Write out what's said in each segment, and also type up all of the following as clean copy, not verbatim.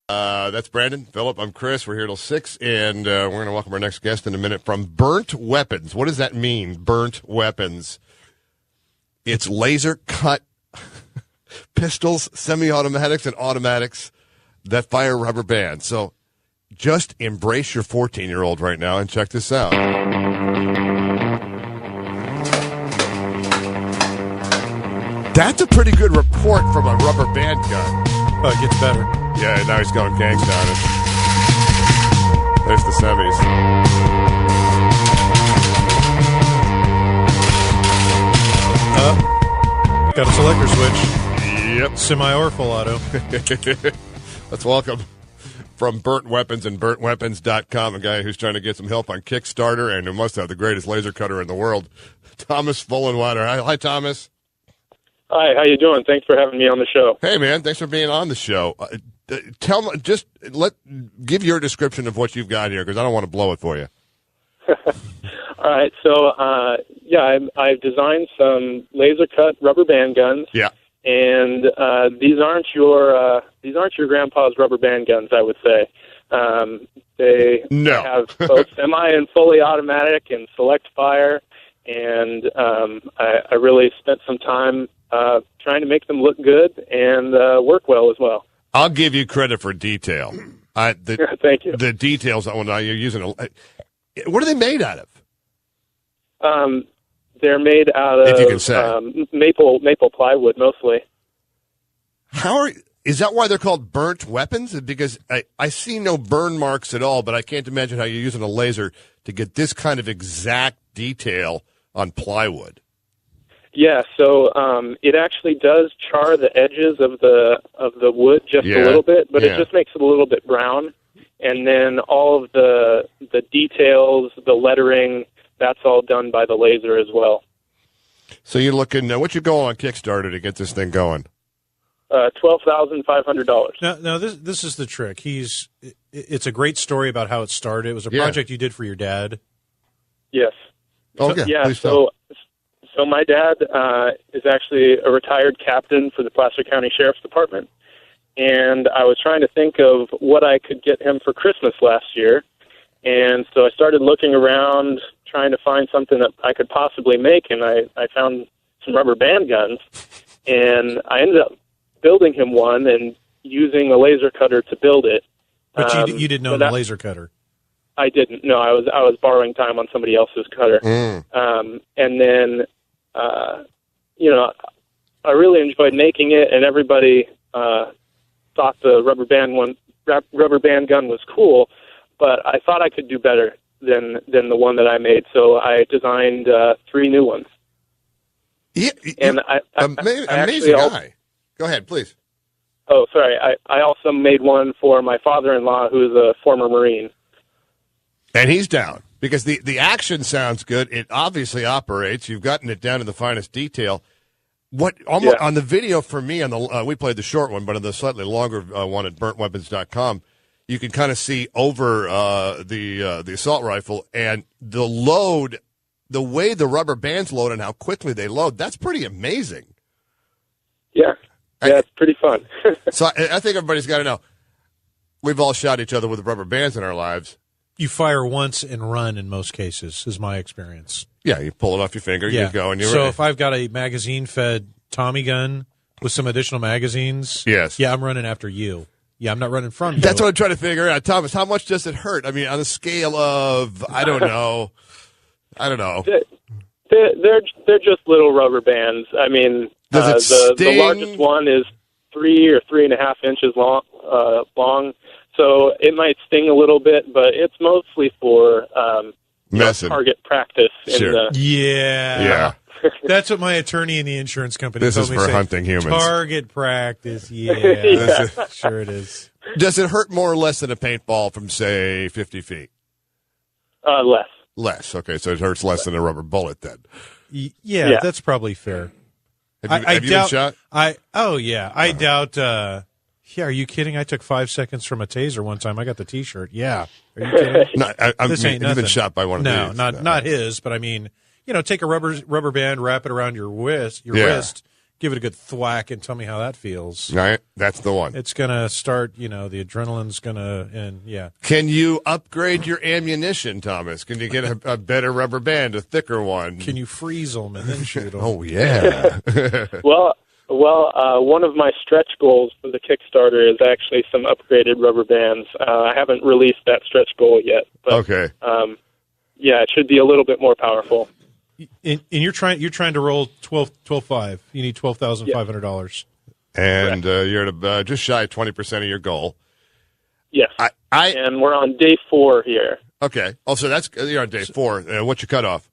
That's Brandon, Philip, I'm Chris. We're here till 6, and we're going to welcome our next guest in a minute from Burnt Weapons. What does that mean, Burnt Weapons? It's laser-cut pistols, semi-automatics, and automatics that fire rubber bands. So just embrace your 14-year-old right now and check this out. That's a pretty good report from a rubber band gun. Oh, it gets better. Yeah, now he's going gangsta on it. There's the semis. Got a selector switch. Yep. Semi or full auto. Let's welcome from Burnt Weapons and BurntWeapons.com, a guy who's trying to get some help on Kickstarter and who must have the greatest laser cutter in the world, Thomas Fullenwater. Hi, Thomas. Hi, how you doing? Thanks for having me on the show. Hey, man, thanks for being on the show. Give your description of what you've got here, because I don't want to blow it for you. All right, so I've designed some laser cut rubber band guns. Yeah, and these aren't your grandpa's rubber band guns, I would say. They have both semi and fully automatic and select fire, and I really spent some time trying to make them look good and work well as well. I'll give you credit for detail. Thank you. The details on you're using. What are they made out of? They're made out of, if you can say, maple plywood mostly. Is that why they're called burnt weapons? Because I see no burn marks at all, but I can't imagine how you're using a laser to get this kind of exact detail on plywood. Yeah, so it actually does char the edges of the wood just a little bit, but it just makes it a little bit brown. And then all of the details, the lettering, that's all done by the laser as well. So you're looking, what you go on Kickstarter to get this thing going? $12,500. Now this is the trick. It's a great story about how it started. It was a project you did for your dad. Yes. Okay. Yeah. So my dad is actually a retired captain for the Placer County Sheriff's Department, and I was trying to think of what I could get him for Christmas last year, and so I started looking around trying to find something that I could possibly make, and I found some rubber band guns, and I ended up building him one and using a laser cutter to build it. But you didn't know the laser cutter. I didn't. No, I was borrowing time on somebody else's cutter. And then, I really enjoyed making it, and everybody thought the rubber band gun was cool, but I thought I could do better than the one that I made, so I designed 3 new ones. Yeah, and amazing guy. Go ahead, please. Oh, sorry. I also made one for my father-in-law, who is a former Marine. And he's down, because the action sounds good. It obviously operates. You've gotten it down to the finest detail. On the video for me, we played the short one, but on the slightly longer one at BurntWeapons.com, you can kind of see over the assault rifle, and the load, the way the rubber bands load and how quickly they load, that's pretty amazing. Yeah. Yeah, it's pretty fun. So I think everybody's got to know, we've all shot each other with rubber bands in our lives. You fire once and run in most cases, is my experience. Yeah, you pull it off your finger, you go, and you're So ready. if I've got a magazine-fed Tommy gun with some additional magazines, I'm running after you. Yeah, I'm not running from you. That's what I'm trying to figure out. Thomas, how much does it hurt? I mean, on a scale of, I don't know. They're just little rubber bands. I mean, the largest one is 3 or 3.5 inches long. So it might sting a little bit, but it's mostly for target practice. Sure. Yeah. That's what my attorney in the insurance company This told is me. for hunting humans. Target practice, yeah. Sure it is. Does it hurt more or less than a paintball from, say, 50 feet? Less. Less. Okay, so it hurts less than a rubber bullet then. Yeah, that's probably fair. Have you been shot? I doubt. Are you kidding? I took 5 seconds from a taser one time. I got the T-shirt. Yeah. Are you kidding? No, this ain't nothing. You've been shot by one of these. No, not his, but I mean, take a rubber band, wrap it around your wrist, give it a good thwack and tell me how that feels. All right, that's the one. It's going to start, the adrenaline's going to, and yeah. Can you upgrade your ammunition, Thomas? Can you get a better rubber band, a thicker one? Can you freeze them and then shoot them? Oh, yeah. Well, one of my stretch goals for the Kickstarter is actually some upgraded rubber bands. I haven't released that stretch goal yet. But, okay. Yeah, it should be a little bit more powerful. And you're trying to roll 12.5. You need $12,500. And you're at just shy of 20% of your goal. Yes. And we're on day 4 here. Okay. Also, you're on day 4. What's your cutoff?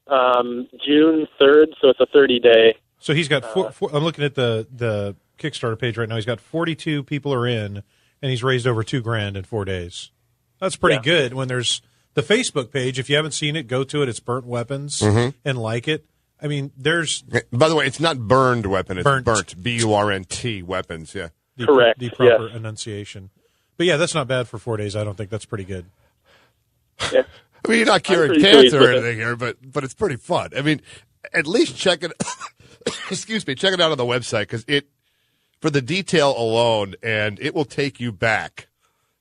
June 3rd, so it's a 30-day. So he's got four, I'm looking at the Kickstarter page right now. He's got 42 people are in, and he's raised over $2,000 in 4 days. That's pretty good. When there's the Facebook page, if you haven't seen it, go to it. It's Burnt Weapons and like it. I mean, there's. By the way, it's not burned weapon. It's burnt. BURNT weapons. Yeah. Correct. The proper enunciation. But yeah, that's not bad for 4 days. I don't think that's pretty good. Yeah. I mean, you're not curing cancer or anything here, but it's pretty fun. I mean, at least check it. Excuse me. Check it out on the website because for the detail alone, and it will take you back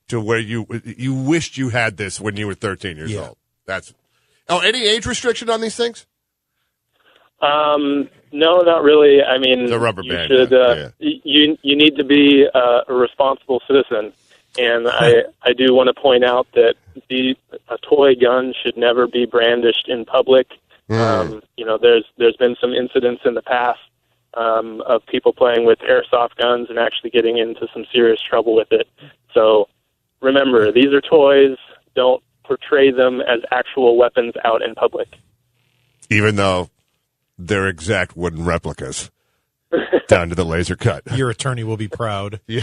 to where you wished you had this when you were 13 years old. Any age restriction on these things? No, not really. I mean, the rubber band. You need to be a responsible citizen, and I do want to point out that a toy gun should never be brandished in public. There's been some incidents in the past of people playing with airsoft guns and actually getting into some serious trouble with it. So remember, these are toys. Don't portray them as actual weapons out in public. Even though they're exact wooden replicas, down to the laser cut. Your attorney will be proud. Yeah.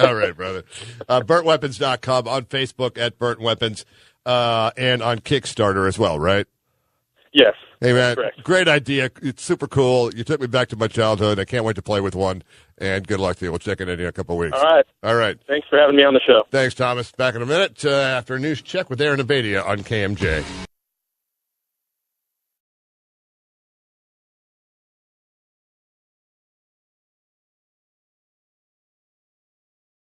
All right, brother. BurntWeapons.com, on Facebook at Burnt Weapons, and on Kickstarter as well, right? Yes. Hey, man, correct. Great idea. It's super cool. You took me back to my childhood. I can't wait to play with one, and good luck to you. We'll check in a couple of weeks. All right. Thanks for having me on the show. Thanks, Thomas. Back in a minute after a news check with Aaron Abadia on KMJ.